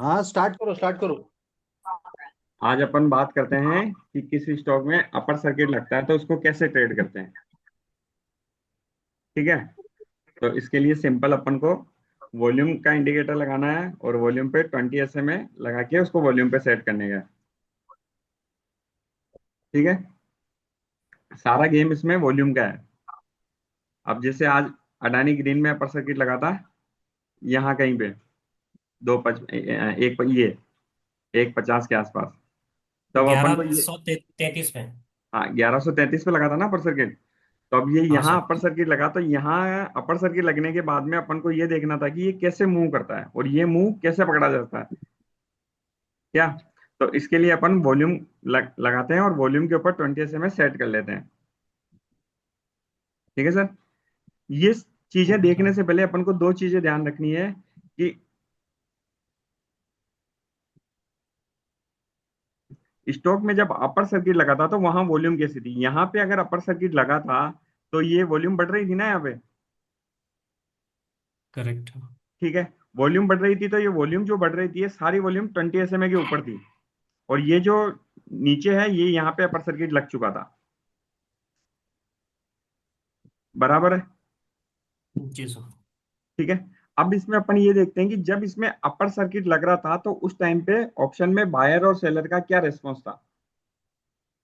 हाँ, स्टार्ट करो स्टार्ट करो। आज अपन बात करते हैं कि किस स्टॉक में अपर सर्किट लगता है तो उसको कैसे ट्रेड करते हैं। ठीक है। तो इसके लिए सिंपल अपन को वॉल्यूम का इंडिकेटर लगाना है और वॉल्यूम पे 20 SMA लगा के उसको वॉल्यूम पे सेट करने का है। ठीक है। सारा गेम इसमें वॉल्यूम का है। अब जैसे आज अडानी ग्रीन में अपर सर्किट लगा था, यहाँ कहीं पे दो पच ये 150 के आसपास। तब अपन को ग्यारह ये, सौ तैतीस में। हाँ 1133 पे लगा था ना अपर सर्किट। तो अब ये हाँ यहाँ सर। अपर सर्किट लगा, तो यहाँ अपर सर्किट लगने के बाद में अपन को ये देखना था कि ये कैसे मूव करता है और ये मूव कैसे पकड़ा जाता है। क्या? तो इसके लिए अपन वॉल्यूम लगाते हैं और वॉल्यूम के ऊपर 20 SMA सेट कर लेते हैं। ठीक है सर। ये चीजें ओके देखने सर। से पहले अपन को दो चीजें ध्यान रखनी है कि स्टॉक में जब अपर सर्किट लगा था तो वहां वॉल्यूम कैसी थी, यहाँ पे अगर अपर सर्किट लगा था तो ये वॉल्यूम बढ़ रही थी ना यहाँ पे। करेक्ट। ठीक है। वॉल्यूम बढ़ रही थी तो ये वॉल्यूम जो बढ़ रही थी ये सारी वॉल्यूम 20 SMA के ऊपर थी। और ये जो नीचे है ये यहाँ पे अपर सर्किट लग चुका था। बराबर है। जी सर। ठीक है। अब इसमें अपन ये देखते हैं कि जब इसमें अपर सर्किट लग रहा था तो उस टाइम पे ऑप्शन में बायर और सेलर का क्या रिस्पॉन्स था।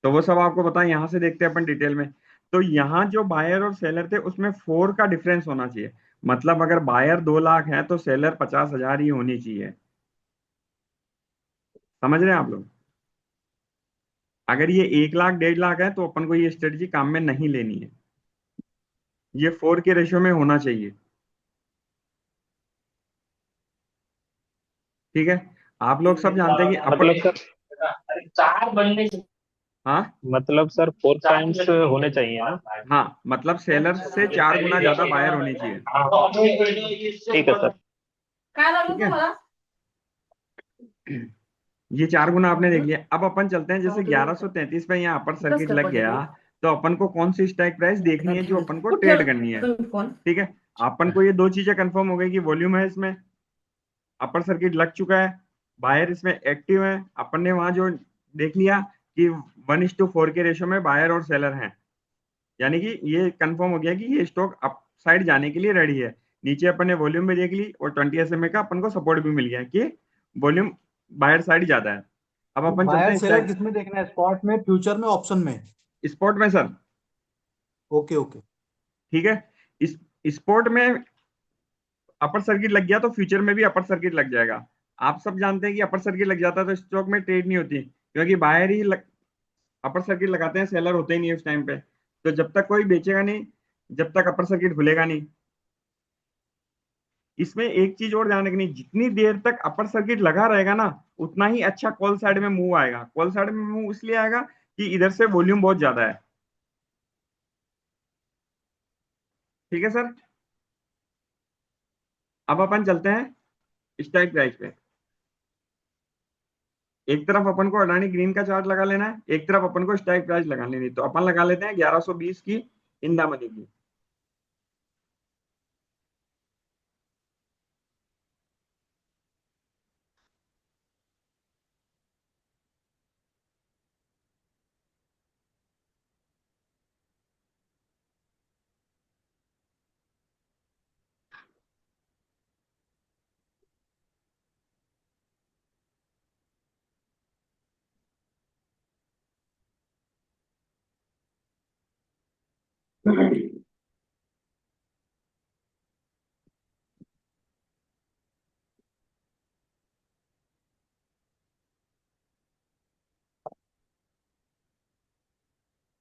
तो वो सब आपको पता है, यहाँ से देखते हैं अपन डिटेल में। तो यहाँ जो बायर और सेलर थे उसमें 4 का डिफरेंस होना चाहिए। मतलब अगर बायर 2 लाख है तो सेलर 50,000 ही होनी चाहिए। समझ रहे हैं आप लोग? अगर ये 1 लाख 1.5 लाख है तो अपन को ये स्ट्रेटजी काम में नहीं लेनी है। ये 4 के रेशियो में होना चाहिए। ठीक है। आप लोग सब जानते हैं कि अपर, मतलब सर चार बनने से हाँ मतलब सर 4 टाइम्स होने चाहिए ना। हाँ, मतलब सेलर से 4 गुना ज्यादा बायर होनी चाहिए। ठीक है सर। काय लागलं ठीक है। तुम्हाला? ये 4 गुना आपने देख लिया। अब अपन चलते हैं, जैसे 1133 पे यहाँ अपर इथंच सर्किट काय लग गया पडले तो अपन को कौन सी स्ट्राइक प्राइस देखनी है जो ठेवलं अपन को कुठं ट्रेड ठेवलं करनी है। तुम्ही फोन? ठीक है। अपन को ये दो चीजें कंफर्म हो गई कि वॉल्यूम है इसमें, अपर सर्किट लग चुका है, बायर इसमें एक्टिव है। अपन ने वहां जो देख लिया कि 1:4 के रेशो में बायर और सेलर हैं। यानी कि ये कंफर्म हो गया कि ये स्टॉक अप साइड जाने के लिए रेडी है। नीचे अपन ने वॉल्यूम भी देख ली और 20 SMA का अपन को सपोर्ट भी मिल गया कि वॉल्यूम बायर साइड ज्यादा है। अब ये अपन चलते बायर हैं सेलर स्ट्राइक किसमें देखना है, स्पॉट में, फ्यूचर में, ऑप्शन में? स्पॉट में सर। Okay okay. ठीक है। इस स्पॉट में अपर सर्किट लग गया तो फ्यूचर में भी अपर सर्किट लग जाएगा। आप सब जानते हैं कि अपर सर्किट लग जाता है तो स्टॉक में ट्रेड नहीं होती, क्योंकि बायर ही अपर सर्किट लगाते हैं, सेलर होते ही नहीं उस टाइम पे। तो जब तक कोई बेचेगा नहीं, जब तक अपर सर्किट खुलेगा नहीं। इसमें एक चीज और ध्यान रखनी, जितनी देर तक अपर सर्किट लगा रहेगा ना उतना ही अच्छा कॉल साइड में मूव आएगा। कॉल साइड में मूव इसलिए आएगा कि इधर से वॉल्यूम बहुत ज्यादा है। ठीक है सर। अब अपन चलते हैं स्ट्राइक प्राइस पे। एक तरफ अपन को अडानी ग्रीन का चार्ट लगा लेना है, एक तरफ अपन को स्ट्राइक प्राइस लगा लेनी है। तो अपन लगा लेते हैं 1120 की इंदा मनी की।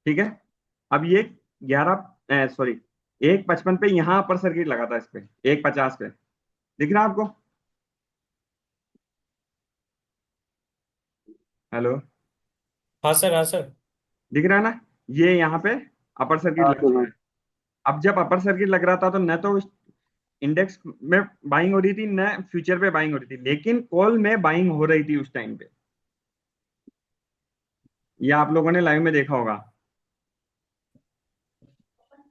ठीक है। अब ये 11 155 पे यहाँ अपर सर्किट लगा था, इस पे 150 पे। दिख रहा है आपको? हेलो? हाँ सर, हाँ सर। दिख रहा है ना? ये यहाँ पे अपर सर्किट हाँ लग चुका सर। है। अब जब अपर सर्किट लग रहा था तो न तो इंडेक्स में बाइंग हो रही थी न फ्यूचर पे बाइंग हो रही थी, लेकिन कॉल में बाइंग हो रही थी उस टाइम पे। ये आप लोगों ने लाइव में देखा होगा।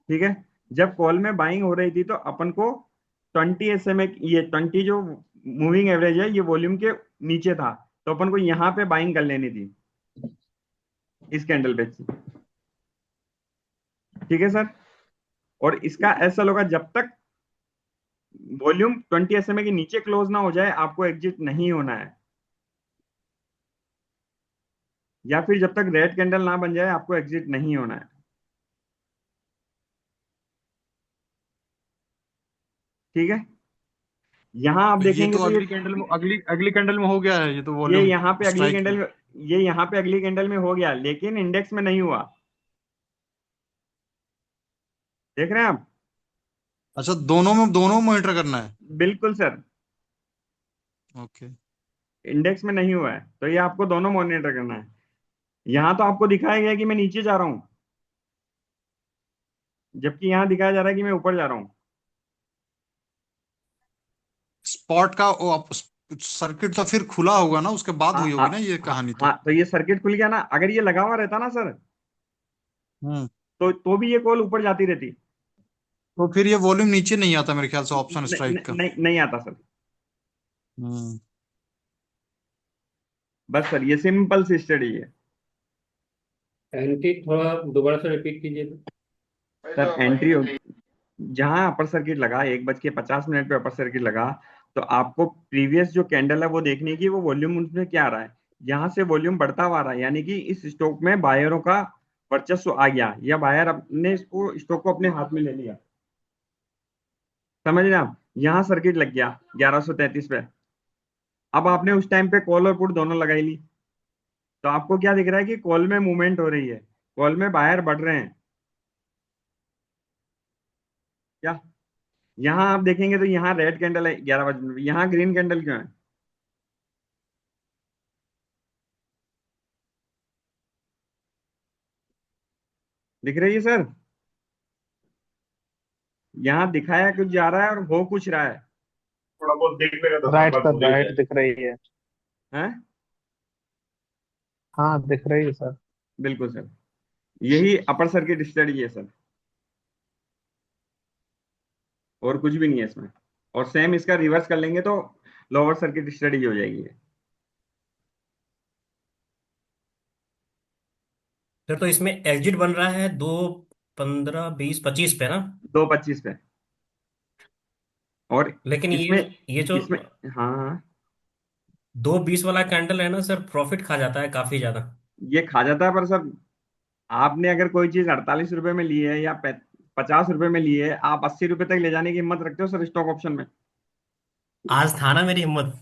ठीक है। जब कॉल में बाइंग हो रही थी तो अपन को 20 SMA, ये 20 जो मूविंग एवरेज है, ये वॉल्यूम के नीचे था, तो अपन को यहाँ पे बाइंग कर लेनी थी इस कैंडल पे। ठीक है सर। और इसका ऐसा होगा, जब तक वॉल्यूम 20 SMA के नीचे क्लोज ना हो जाए आपको एग्जिट नहीं होना है, या फिर जब तक रेड कैंडल ना बन जाए आपको एग्जिट नहीं होना है। ठीक है। यहां आप तो ये देखेंगे तो तो अगली कैंडल में, अगली अगली कैंडल में हो गया है, ये तो ये वॉल्यूम यहाँ पे अगली स्ट्राइक कैंडल में। में ये यहाँ पे अगली कैंडल में हो गया, लेकिन इंडेक्स में नहीं हुआ। देख रहे हैं आप? अच्छा, दोनों मॉनिटर करना है। बिल्कुल सर। ओके। इंडेक्स में नहीं हुआ है तो ये आपको दोनों मॉनिटर करना है। यहाँ तो आपको दिखाया गया कि मैं नीचे जा रहा हूँ, जबकि यहाँ दिखाया जा रहा है कि मैं ऊपर जा रहा हूँ। स्पॉट का सर्किट तो फिर खुला होगा ना, उसके बाद हाँ हुई हाँ होगी ना ये हाँ कहानी तो। हाँ, तो ये सर्किट खुल गया ना, अगर ये लगा हुआ रहता ना सर, हम्म। तो भी ये कॉल ऊपर जाती रहती। तो फिर ये वॉल्यूम नीचे नहीं आता मेरे ख्याल से ऑप्शन स्ट्राइक का। नहीं नहीं आता सर। हम्म। बस सर ये सिंपल सी स्टडी है। एंटी थोड़ा दोबारा से रिपीट कीजिए तो। सर एंट्री हो, जहां अपर सर्किट लगा 1:50 पे अपर सर्किट लगा, तो आपको प्रीवियस जो कैंडल है वो देखनी है कि वो वॉल्यूम उसमें क्या आ रहा है। यहाँ से वॉल्यूम बढ़ता हुआ आ रहा है, यानी कि इस स्टॉक में बायरों का वर्चस्व आ गया, या बायर अपने इसको स्टॉक को अपने हाथ में ले लिया। समझ रहे हैं आप? यहाँ सर्किट लग गया 1133 पे। अब आपने उस टाइम पे कॉल और पुट दोनों लगाई ली, तो आपको क्या दिख रहा है कि कॉल में मूवमेंट हो रही है, कॉल में बायर बढ़ रहे हैं। क्या? यहाँ आप देखेंगे तो यहाँ रेड कैंडल है 11 बजे, यहाँ ग्रीन कैंडल क्यों है? दिख रही है सर? यहाँ दिखाया कुछ जा रहा है और हो कुछ रहा है। थोड़ा बहुत देख लेगा तो सब राइट बात सर, पूरी हो राइट जाएगी। दिख रही है। हैं? हाँ दिख रही है सर। बिल्कुल सर, यही अपर सर्किट स्टडी है सर, और कुछ भी नहीं है इसमें। और सेम इसका रिवर्स कर लेंगे तो लोअर सर्किट स्टडी हो जाएगी ये। फिर तो इसमें एग्जिट बन रहा है 2, 15, 20, 25 पे ना। 2:25 पे। और लेकिन इसमें ये जो इसमें हाँ हाँ, 2, 20 वाला कैंडल है ना सर, प्रॉफिट खा जाता है काफी ज्यादा। ये खा जाता है, पर सर आपने अगर कोई चीज 48 रुपए में ली है या 50 रुपए में ली है, आप 80 रुपए तक ले जाने की हिम्मत रखते हो सर स्टॉक ऑप्शन में? आज था ना मेरी हिम्मत।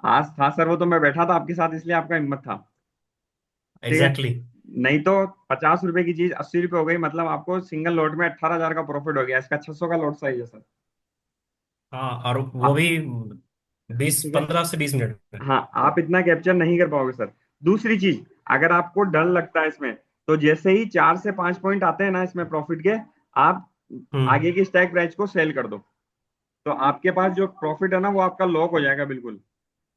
आज था सर, वो तो मैं बैठा था आपके साथ इसलिए आपका हिम्मत था। ठीक है। एग्जैक्टली। नहीं तो 50 रुपए की चीज 80 रुपए हो गई, मतलब आपको सिंगल लॉट में 18,000 का प्रॉफिट हो गया। इसका 600 का लॉट साइज है सर। हाँ, और वो हाँ, भी बीस ठीक है। 15 से 20 मिनट में। हाँ, आप इतना कैप्चर नहीं कर पाओगे सर। दूसरी चीज, अगर आपको डर लगता है इसमें, तो जैसे ही 4 से 5 पॉइंट आते हैं ना इसमें प्रॉफिट के, आप हम्म। आगे की स्टैक प्राइस को सेल कर दो, तो आपके पास जो प्रॉफिट है ना वो आपका लॉक हो जाएगा बिल्कुल।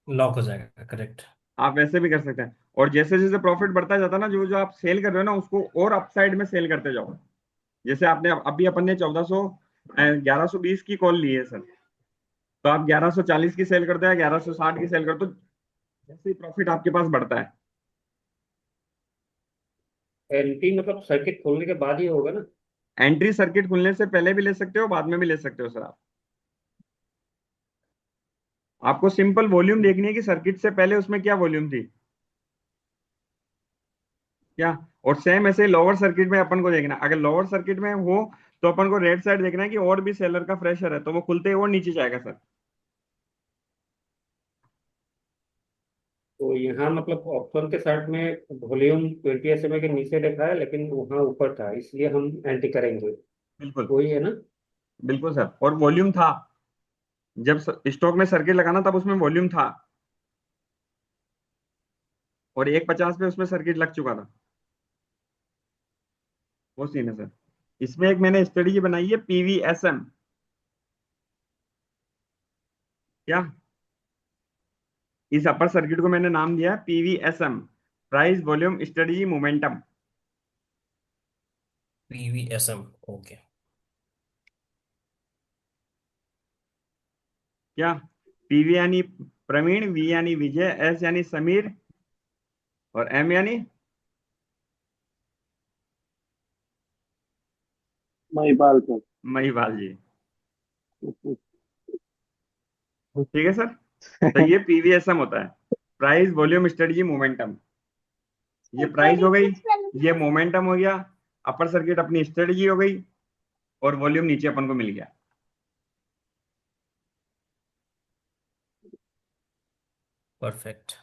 लॉक हो जाएगा, करेक्ट। आप वैसे भी कर सकते हैं। और जैसे जैसे प्रॉफिट बढ़ता जाता है ना, जो जो आप सेल कर रहे हो ना उसको और अपसाइड में सेल करते जाओ। जैसे आपने अभी अपन ने 1120 की कॉल ली है सर, तो आप 1140 की सेल करते हैं, 1160 की सेल करते हो, जैसे ही प्रॉफिट आपके पास बढ़ता है। एंट्री मतलब सर्किट खोलने के बाद ही होगा ना। एंट्री सर्किट खुलने से पहले भी ले सकते हो, बाद में भी ले सकते हो सर आप। आपको सिंपल वॉल्यूम देखनी है कि सर्किट से पहले उसमें क्या वॉल्यूम थी। क्या? और सेम ऐसे लोअर सर्किट में अपन को देखना है। अगर लोअर सर्किट में हो तो अपन को रेड साइड देखना है कि और भी सेलर का प्रेशर है, तो वो खुलते ही और नीचे जाएगा सर। तो यहाँ मतलब ऑप्शन के साइड में वॉल्यूम 20 SMA के नीचे लिखा है, लेकिन वहाँ ऊपर था, इसलिए हम एंट्री करेंगे। बिल्कुल। वही है ना। बिल्कुल सर, और वॉल्यूम था। जब स्टॉक में सर्किट लगाना तब उसमें वॉल्यूम था, और 1:50 पे उसमें सर्किट लग चुका था। वो सीन है सर। इसमें एक मैंने स्टडी बनाई है, पीवीएसएम। क्या? इस अपर सर्किट को मैंने नाम दिया है PVSM, price volume study momentum. PVSM। Okay. क्या? पीवी यानी प्रवीण, वी यानी विजय, एस यानी समीर और एम यानी महिपाल सर। महिपाल जी। ठीक है सर। तो ये पीवीएसएम होता है, प्राइस वॉल्यूम स्ट्रेटजी मोमेंटम। ये प्राइस हो गई, ये मोमेंटम हो गया, अपर सर्किट अपनी स्ट्रेटजी हो गई, और वॉल्यूम नीचे अपन को मिल गया। परफेक्ट। ठीक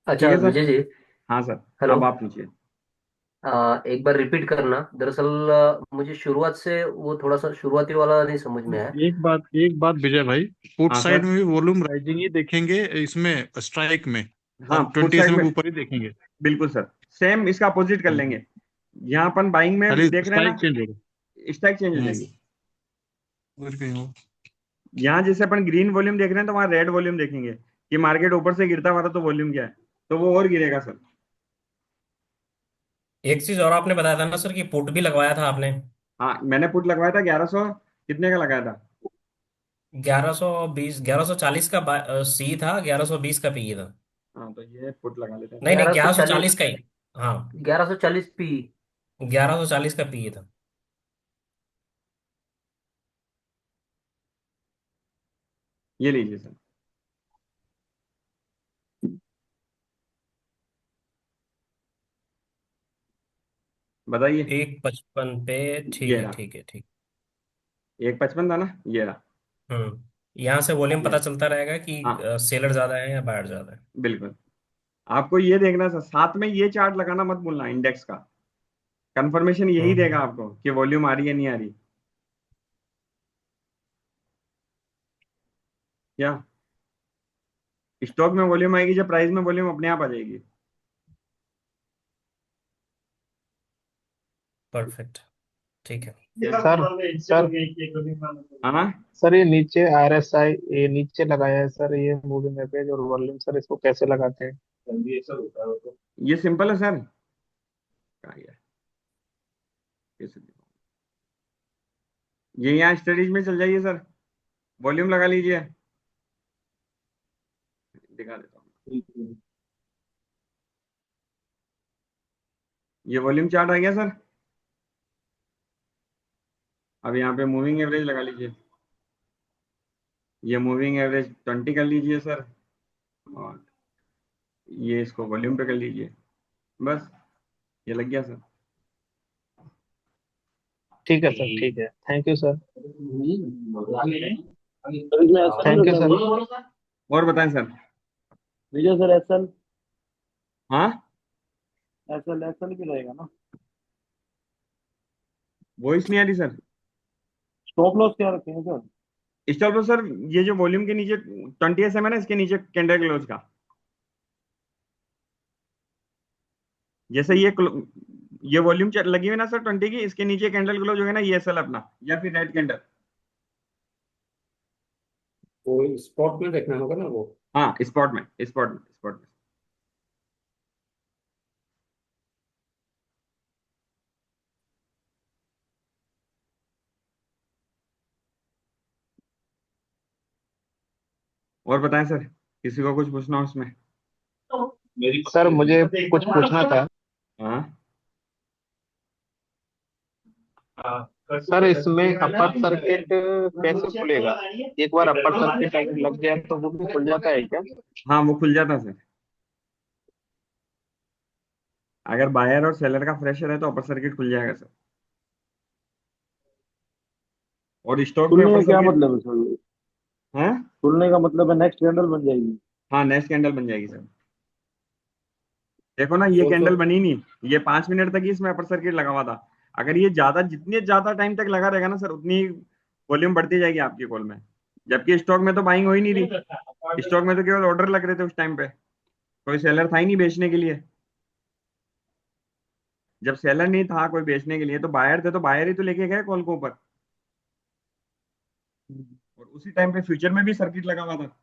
अच्छा है सर। विजय जी। हाँ सर। हेलो। अब आप पूछिए। एक बार रिपीट करना, दरअसल मुझे शुरुआत से वो थोड़ा सा शुरुआती वाला नहीं समझ में आया। एक बात विजय भाई, पुट हाँ साइड सर। में भी वॉल्यूम राइजिंग ही देखेंगे इसमें, स्ट्राइक में, हाँ, और पुट 20 साइड एसएम में के ऊपर ही देखेंगे। बिल्कुल सर, सेम इसका अपोजिट कर लेंगे। यहाँ अपन बाइंग खाली में देख रहे हैं स्ट्राइक ना, चेंज होगा। स्ट्राइक चेंज हो जाएगी। उधर कहीं हो। यहाँ जैसे अपन ग्रीन वॉल्यूम देख रहे हैं, तो वहाँ रेड वॉल्यूम देखेंगे कि मार्केट ऊपर से गिरता हुआ था, तो वॉल्यूम क्या है, तो वो और गिरेगा सर। एक चीज और आपने बताया था ना सर कि पुट भी लगवाया था आपने। हाँ, मैंने पुट लगवाया था 1100 कितने का लगाया था। 1120, 1140 का सी था, 1120 का पी था। हाँ, तो ये पुट लगा लेते हैं नहीं सर। नहीं, ग्यारह सौ 1140 चालीस का ही। हाँ, 1140 पी। 1140 का पी था। ये लीजिए सर। बताइए। 155 पे। ठीक ये है रहा, ठीक है ठीक। 155 था ना, ये रहा। यहाँ से वॉल्यूम ये पता रहा। चलता रहेगा कि हाँ सेलर ज्यादा है या बायर ज्यादा है। बिल्कुल। आपको ये देखना सर, साथ में ये चार्ट लगाना मत भूलना इंडेक्स का। कंफर्मेशन यही देगा हम्म। आपको कि वॉल्यूम आ रही है नहीं आ रही। क्या स्टॉक में वॉल्यूम आएगी जब प्राइस में वॉल्यूम अपने आप आ जाएगी। परफेक्ट। ठीक है। सर सर हाँ, सर ये नीचे RSI ये नीचे लगाया है सर, ये मूविंग एवरेज और वॉल्यूम, सर इसको कैसे लगाते हैं? ये सिंपल है सर। क्या है? कैसे दिखाऊं? ये यहाँ स्टडीज में चल जाइए सर, वॉल्यूम लगा लीजिए, दिखा देता हूँ। ये वॉल्यूम चार्ट आ गया सर। अब यहाँ पे मूविंग एवरेज लगा लीजिए, ये मूविंग एवरेज 20 कर लीजिए सर, और ये इसको वॉल्यूम पे कर लीजिए, बस ये लग गया सर। ठीक है सर, ठीक है, thank you sir. Thank you sir. और बताएं सर। विजय सर एसएल हाँ, एसएल एसएल भी रहेगा ना? वॉइस नहीं आ रही सर। स्टॉप लॉस क्या रखेंगे सर? स्टॉप लॉस सर, ये जो वॉल्यूम के नीचे 20 एसएम है ना, इसके नीचे कैंडल क्लोज का, जैसे ये वॉल्यूम लगी हुई ना सर 20 की, इसके नीचे कैंडल क्लोज हो गया ना, ये एसएल अपना, या फिर रेड कैंडल। वो स्पॉट में देखना होगा ना वो। हाँ, स्पॉट में। और बताएं सर, किसी को कुछ पूछना हो उसमें। सर मुझे कुछ पूछना था। हाँ सर इसमें अपर सर्किट कैसे खुलेगा? एक बार अपर सर्किट अगर लग गया तो वो भी खुल जाता है क्या? हाँ, वो खुल जाता है सर। अगर बायर और सेलर का प्रेशर है तो अपर सर्किट खुल जाएगा सर। और स्टॉक में खुलने अपर का क्या सर्किट मतलब है सर? है। खुलने का मतलब है नेक्स्ट कैंडल बन जाएगी? हाँ, नेक्स्ट कैंडल बन जाएगी सर। देखो ना, ये वो तो कैंडल बनी नहीं, ये 5 मिनट तक ही इसमें अपर सर्किट लगा हुआ था। अगर ये ज्यादा, जितने ज्यादा टाइम तक लगा रहेगा ना सर, उतनी वॉल्यूम बढ़ती जाएगी आपकी कॉल में। जबकि स्टॉक में तो बाइंग हो ही नहीं रही, स्टॉक में तो केवल ऑर्डर लग रहे थे उस टाइम पे, कोई सेलर था ही नहीं बेचने के लिए। जब सेलर नहीं था कोई बेचने के लिए, तो बायर थे, तो बायर ही तो लेके गए कॉल को ऊपर, और उसी टाइम पे फ्यूचर में भी सर्किट लगा हुआ था।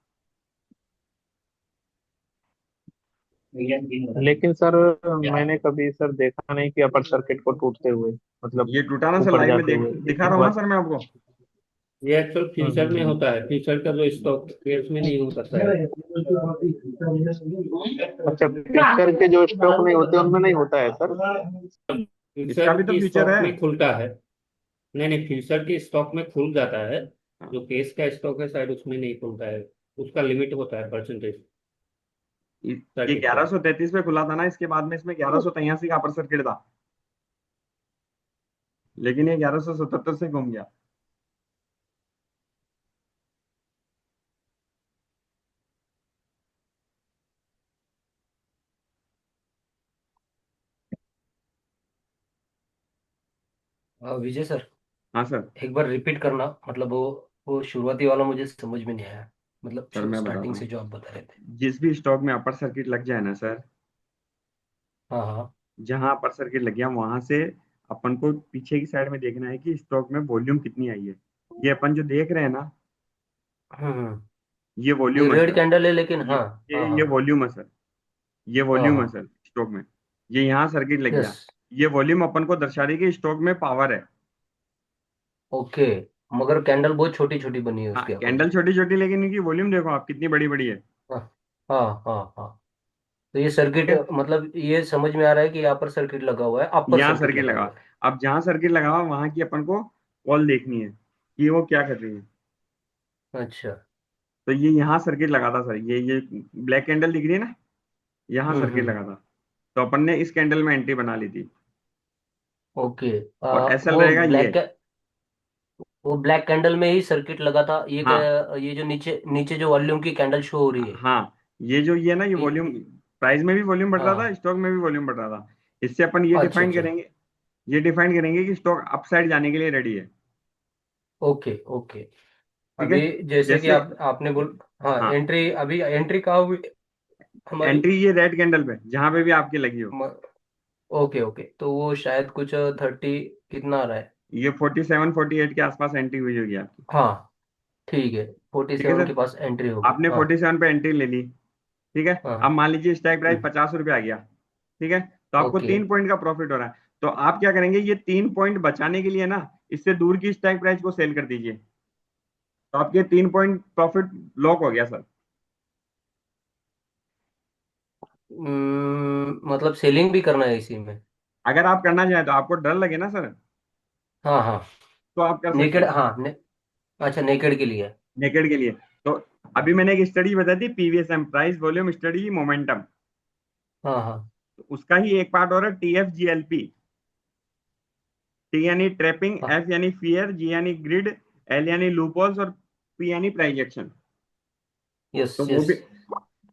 लेकिन सर मैंने कभी सर देखा नहीं कि अपर सर्किट को टूटते हुए, मतलब ये टूटा ना सर, ऊपर लाइव में जाते देख हुए दिखा एक रहा हूँ ना बार। सर मैं आपको। ये एक्चुअल फ्यूचर में होता है, फ्यूचर का जो स्टॉक है उसमें नहीं हो सकता है। अच्छा, फ्यूचर के जो स्टॉक नहीं होते उनमें नहीं होता है सर? इसका फ्यूचर भी तो की फ्यूचर स्टॉक है। में खुलता है। नहीं नहीं, फ्यूचर की स्टॉक में खुल जाता है। हाँ। जो केस का स्टॉक है शायद उसमें नहीं खुलता है। उसका लिमिट होता है परसेंटेज ये सर्किट का। 1133 पे खुला था ना, इसके बाद में इसमें 1183 का अपर सर्किट था, लेकिन ये 1177 से घूम गया। विजय सर, हाँ सर। एक बार रिपीट करना, मतलब वो शुरुआती वाला मुझे समझ में नहीं आया, मतलब सर मैं बताता स्टार्टिंग हूँ, से जो आप बता रहे थे। जिस भी स्टॉक में अपर सर्किट लग जाए ना सर, हाँ हाँ। जहां अपर सर्किट लग गया वहां से अपन को पीछे की साइड में देखना है कि स्टॉक में वॉल्यूम कितनी आई है। ये अपन जो देख रहे हैं ना, हम्म। ये ये वॉल्यूम है रेड सर। कैंडल है, लेकिन ये हाँ। ये हाँ ये हाँ। वॉल्यूम है सर। ये हाँ वॉल्यूम है हाँ। सर स्टॉक में। ये यहाँ सर्किट लग यस। गया। ये वॉल्यूम अपन को दर्शा रही है कि स्टॉक में पावर है। ओके। मगर कैंडल बहुत छोटी छोटी बनी है हाँ, उसके कैंडल अकॉर्डिंग। छोटी छोटी, लेकिन इनकी वॉल्यूम देखो आप कितनी बड़ी बड़ी है। हाँ हाँ हाँ हाँ। तो ये ठीक सर्किट, है, मतलब ये समझ में आ रहा है कि यहाँ पर सर्किट लगा हुआ है, अपर यहाँ सर्किट सर्किट लगा लगा। हुआ है। अब जहाँ सर्किट लगा हुआ वहां की अपन को कॉल देखनी है कि वो क्या कर रही है। अच्छा। तो ये यहाँ सर्किट लगा था सर, ये ब्लैक कैंडल दिख रही है ना, यहाँ सर्किट हम्म। लगा था। तो अपन ने इस कैंडल में एंट्री बना ली थी। ओके। और एसएल वो रहेगा ये। वो ब्लैक कैंडल में ही सर्किट लगा था, हाँ ये जो नीचे नीचे जो वॉल्यूम की कैंडल शो हो रही है। हाँ, ये जो ये ना, ये वॉल्यूम, ये- प्राइस में भी वॉल्यूम बढ़ रहा था, हाँ। स्टॉक में भी वॉल्यूम बढ़ रहा था। इससे अपन अच्छा अच्छा। ये डिफाइन करेंगे कि स्टॉक अपसाइड जाने के लिए रेडी है। Okay okay. ठीक है, अभी जैसे कि जैसे, आपने बोल, हाँ, हाँ, एंट्री, अभी एंट्री कहाँ हुई हमारी? एंट्री ये रेड कैंडल पे जहां पे भी आपकी लगी हो। म, ओके ओके, तो वो शायद कुछ 30 कितना आ रहा है? ये 47 48 के आसपास एंट्री हुई होगी आपकी। हाँ, ठीक है, फोर्टी ठीक है सेवन सर, के पास एंट्री होगी, आपने हाँ। 47 पे एंट्री ले ली। ठीक है, हाँ अब हाँ। मान लीजिए स्ट्राइक प्राइस हम्म। 50 रुपये आ गया। ठीक है, तो आपको ओके। 3 पॉइंट का प्रॉफिट हो रहा है। तो आप क्या करेंगे, ये 3 पॉइंट बचाने के लिए ना, इससे दूर की स्ट्राइक प्राइस को सेल कर दीजिए। तो आपके 3 पॉइंट प्रॉफिट लॉक हो गया सर। मतलब सेलिंग भी करना है इसी में? अगर आप करना चाहें तो, आपको डर लगे ना सर, हाँ हाँ। तो आप कर सकते नेकेड, हैं हाँ अच्छा, नेकेड के लिए। नेकेड के लिए। तो अभी मैंने एक स्टडी बताई थी, PVSM, price volume study momentum. हाँ हाँ। तो उसका ही एक पार्ट हो रहा है टीएफजीएलपी। टी यानी ट्रैपिंग, हाँ। एफ यानी फियर, जी यानी ग्रिड, एल यानी लूपहोल्स, और पी यानी प्राइस एक्शन। यस तो वो यस। भी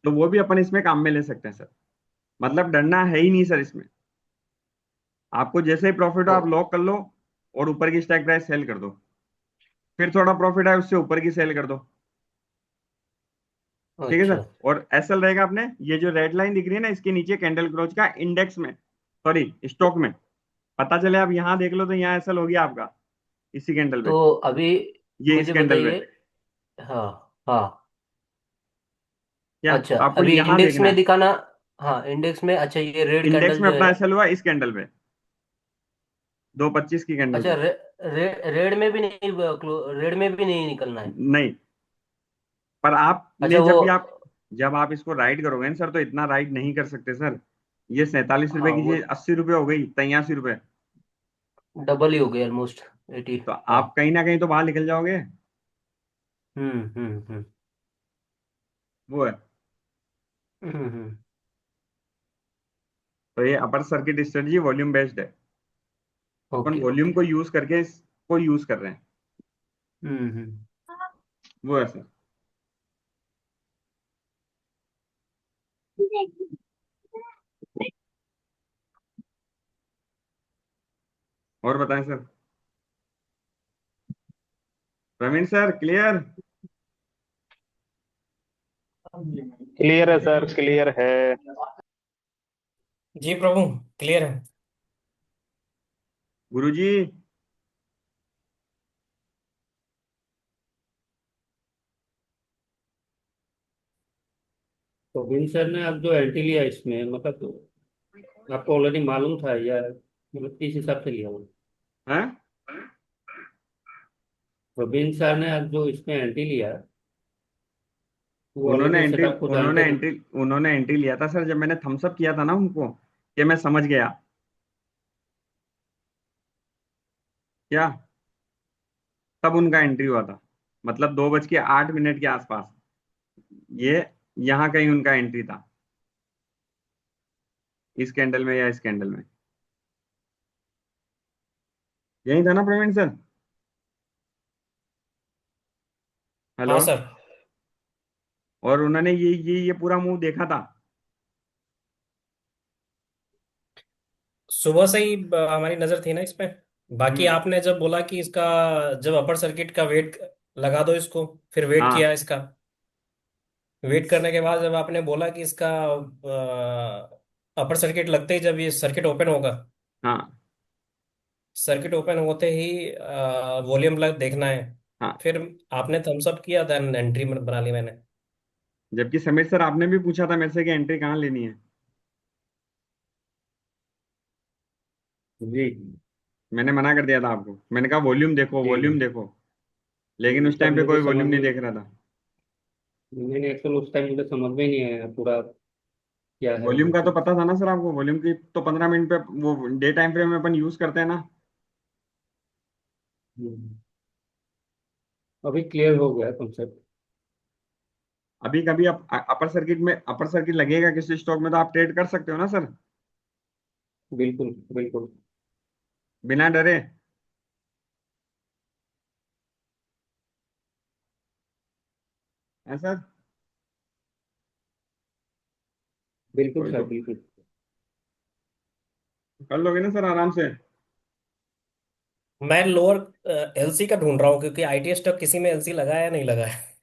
तो वो भी अपन इसमें काम में ले सकते हैं सर। मतलब डरना है ही नहीं सर इसमें। आपको जैसे ही प्रॉफिट हो ओ। आप लॉक कर लो, और ऊपर की स्टैक प्राइस सेल कर दो। फिर थोड़ा प्रॉफिट है उससे ऊपर की सेल कर दो। ठीक है अच्छा। सर, और एसएल रहेगा अपने, ये जो रेड लाइन दिख रही है ना, इसके नीचे कैंडल क्लोज का इंडेक्स में, सॉरी स्टॉक में, पता चले आप यहाँ देख लो तो यहाँ एसएल हो गया आपका, इसी कैंडल पे, तो अभी ये इस मुझे कैंडल पे। बताइए। हाँ हाँ। क्या अच्छा, आपको अभी यहाँ इंडेक्स देखना में है? दिखाना। हाँ, इंडेक्स में, अच्छा, ये रेड इंडेक्स कैंडल में जो अपना है। एसएल हुआ इस कैंडल पे, 225 की कैंडल अच्छा, पे। रेड में भी नहीं, रेड में भी नहीं निकलना है? नहीं, पर आपने अच्छा वो, जब आप इसको राइड करोगे ना सर, तो इतना राइड नहीं कर सकते सर। ये 47 रुपए हाँ की वो चीज 80 रुपए हो गई, 83 रुपए। डबल ही हो गया ऑलमोस्ट, 80। तो हाँ। आप कहीं ना कहीं तो बाहर निकल जाओगे। हम्म। वो है। हम्म। तो ये upper circuit strategy volume based है। अपन ओके वॉल्यूम ओके। को यूज करके इसको यूज कर रहे हैं। हम्म। वो है सर। और बताएं sir. Praveen sir clear? Clear है सर, क्लियर है। जी प्रभु, क्लियर है। गुरुजी। तो विन सर ने अब जो एंट्री लिया इसमें, मतलब आपको ऑलरेडी मालूम था, या मतलब किस हिसाब से लिया वो? हैं? प्रवीण सर ने आज जो इसमें एंट्री लिया वो ऑलरेडी सेटअप को जानते थे। उन्होंने एंट्री लिया था सर, जब मैंने थम्स अप किया था ना उनको कि मैं समझ गया क्या, तब उनका एंट्री हुआ था, मतलब 2:08 के आसपास, ये यहाँ कहीं उनका एंट्री था, इस कैंडल में या इस कैंडल में, यही था ना प्रवीण सर? हेलो। हाँ सर। और उन्होंने ये पूरा मूव देखा था। सुबह से ही हमारी नजर थी ना इस पे। बाकी हम्म। आपने जब बोला कि इसका, जब अपर सर्किट का वेट लगा दो इसको, फिर वेट हाँ किया इसका। वेट करने के बाद जब आपने बोला कि इसका अपर सर्किट लगते ही जब ये सर्किट ओपन होगा, हाँ सर्किट ओपन होते ही वॉल्यूम लग देखना है। हाँ। फिर आपने थम्स अप किया, देन एंट्री बना ली मैंने। जबकि समीर सर आपने भी पूछा था मेरे से कि एंट्री कहाँ लेनी है, जी। मैंने मना कर दिया था आपको, मैंने कहा वॉल्यूम देखो, जी वॉल्यूम देखो, लेकिन उस तब टाइम पे मुझे कोई समझ वॉल्यूम नहीं में देख रहा था। मैंने एक्चुअल उस टाइम मुझे समझ में नहीं आया पूरा क्या है वॉल्यूम वो का तो चीज। पता था ना सर आपको, वॉल्यूम की तो 15 मिनट पे वो डे टाइम फ्रेम में अपन यूज करते हैं ना। हम्म, अभी क्लियर हो गया कॉन्सेप्ट। अभी कभी अपर सर्किट लगेगा किसी स्टॉक में तो आप ट्रेड कर सकते हो ना सर, बिल्कुल बिल्कुल। बिना डरे। है सर? बिल्कुल कोई सर तो बिल्कुल। कर लोगे ना सर आराम से। मैं लोअर एलसी का ढूंढ रहा हूँ, क्योंकि आईटी स्टॉक किसी में एलसी लगा है या नहीं लगा है।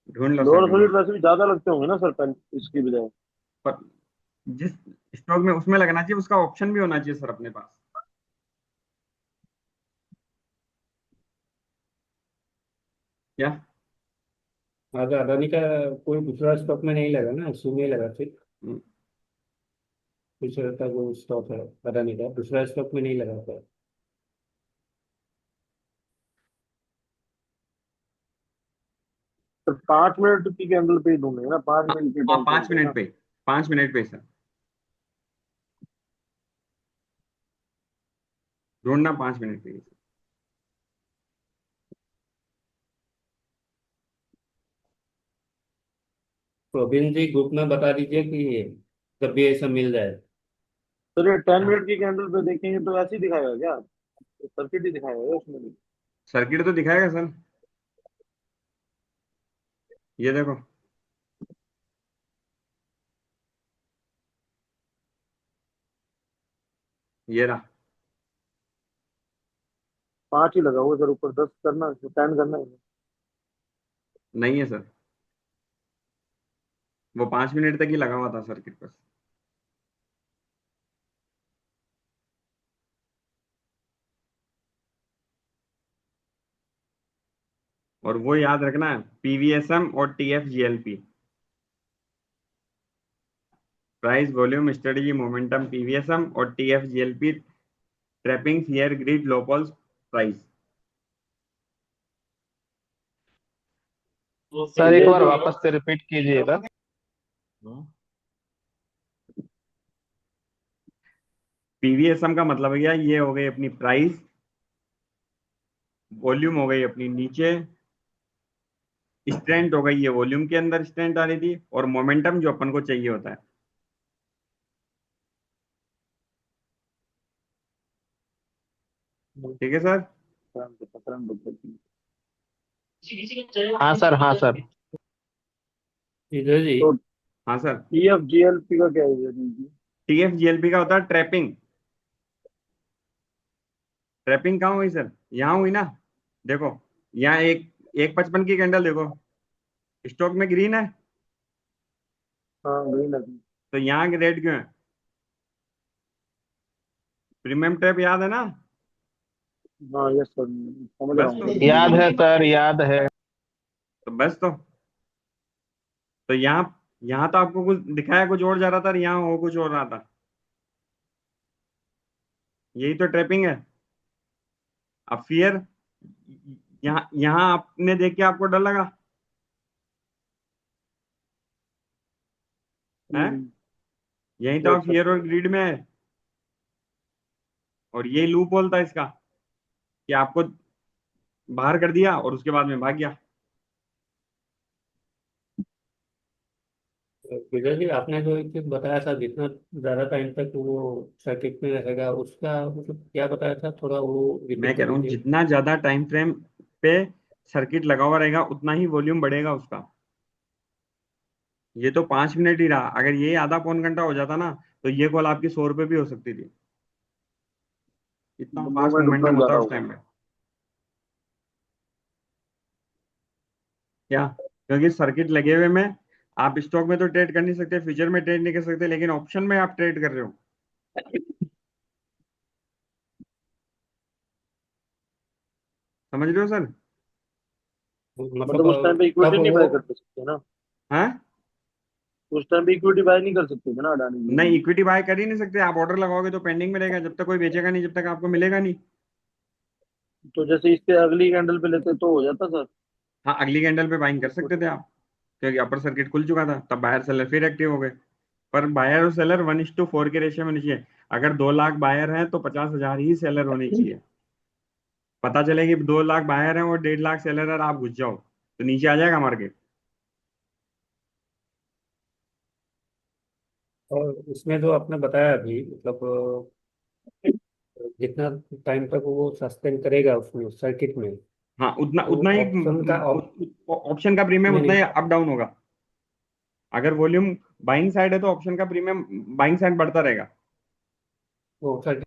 ढूंढ लो सर, लोअर ढूंढ सर्किट लो। वैसे भी ज्यादा लगते होंगे ना सर पहले इसकी बजाय। पर जिस स्टॉक में उसमें लगना चाहिए उसका ऑप्शन भी होना चाहिए सर अपने पास। क्या? आज अदानी का कोई दूसरा स्टॉक में नहीं लगा ना, इसी में लगा सिर्फ। हम्म, दूसरा का जो स्टॉक है अदानी का दूसरा स्टॉक में नहीं लगा था। तो 5 मिनट की कैंडल पे ही ढूंढेंगे ना, 5 मिनट के हाँ टाइम फ्रेम पाँच पे मिनट ना। पे, 5 मिनट पे सर, ढूंढना 5 मिनट पे ही सर। प्रवीण जी ग्रुप में बता दीजिए कि जब भी ऐसा मिल जाए। सर ये 10 मिनट हाँ, की कैंडल पे देखेंगे तो ऐसे ही दिखाएगा क्या? सर्किट ही दिखाएगा क्या उसमें भी? सर्किट तो दिखाएगा सर, ये देखो, ये रहा। 5 ही लगा हुआ सर, ऊपर 10 करना, 10 करना है। नहीं है सर, वो 5 मिनट तक ही लगा हुआ था सर्किट पर। और वो याद रखना है, पीवीएसएम और TFGLP, price volume strategy momentum PVSM और टीएफजीएलपी, ट्रैपिंग फियर ग्रिड लोपल्स प्राइस। सर एक ये बार जो वापस से रिपीट कीजिएगा। पीवीएसएम का मतलब है क्या, ये हो गई अपनी प्राइस, वॉल्यूम हो गई अपनी नीचे, स्ट्रेंथ हो गई ये वॉल्यूम के अंदर स्ट्रेंथ आ रही थी, और मोमेंटम जो अपन को चाहिए होता है। ठीक है सर? हाँ सर, हाँ सर। इधर जी। तो हाँ सर। TFGLP का क्या है? टीएफजीएलपी का होता है ट्रैपिंग। ट्रैपिंग कहाँ हुई सर? यहाँ हुई ना, देखो, यहाँ एक 1:55 की कैंडल देखो, स्टॉक में ग्रीन है, हाँ ग्रीन है। तो यहाँ रेड क्यों है? प्रीमियम ट्रैप याद है ना? हाँ यस सर, समझ रहा बस तो, हूँ। याद है सर, याद है। बस तो यहाँ, यहाँ तो आपको कुछ दिखाया कुछ और जा रहा था और यहाँ हो कुछ और रहा था, यही तो ट्रैपिंग है। अब फियर, यहाँ यहाँ आपने देख के आपको डर लगा है, यही तो फियर और ग्रीड में है, और ये लूप होल था इसका कि आपको बाहर कर दिया और उसके बाद में भाग गया। विजय जी, आपने जो एक चीज बताया था, जितना ज्यादा टाइम तक वो सर्किट में रहेगा, उसका मतलब क्या बताया था, थोड़ा वो मैं रिपीट कह कर रहा हूँ दीजिए। जितना ज्यादा टाइम फ्रेम पे सर्किट लगा हुआ रहेगा उतना ही वॉल्यूम बढ़ेगा उसका। ये तो 5 मिनट ही रहा, अगर ये आधा पौन घंटा हो जाता ना तो ये कॉल आपकी 100 रुपये भी हो सकती थी। इतना फास्ट मूवमेंट उतना मोमेंटम होता ज्यादा है उस होगा। टाइम पे। क्या? क्योंकि सर्किट लगे हुए में आप स्टॉक में तो ट्रेड कर नहीं सकते, फ्यूचर में ट्रेड नहीं कर सकते, लेकिन ऑप्शन में आप ट्रेड कर रहे हो। समझ रहे हो सर? मतलब मतलब उस टाइम पे तब इक्विटी नहीं वो बाय कर सकते ना, हाँ, उस टाइम पे इक्विटी बाय नहीं कर सकते थे ना अडानी नहीं जी। इक्विटी बाय कर ही नहीं सकते। आप ऑर्डर लगाओगे तो पेंडिंग में रहेगा, जब तक कोई बेचेगा नहीं जब तक आपको मिलेगा नहीं। तो जैसे इसके अगली कैंडल पे लेते तो हो जाता सर। हाँ, अगली कैंडल पे बाइंग कर सकते थे आप, क्योंकि अपर सर्किट खुल चुका था, तब बायर सेलर फिर एक्टिव हो गए। पर बायर और सेलर 1:4 के रेशियो में नहीं चाहिए। अगर 2 लाख बायर हैं तो 50,000 ही सेलर होने चाहिए। पता चले कि 2 लाख बायर हैं और 1.5 लाख सेलर है, आप घुस जाओ तो नीचे आ जाएगा मार्केट। और उसमें जो आपने बताया अभी, मतलब जितना टाइम तक वो सस्टेन करेगा उसमें सर्किट में, हाँ, उतना तो उतना ही ऑप्शन का ऑप्शन का प्रीमियम नहीं उतना ही नहीं, अप डाउन होगा। अगर वॉल्यूम बाइंग साइड है तो ऑप्शन का प्रीमियम बाइंग साइड बढ़ता रहेगा। वो सर्किट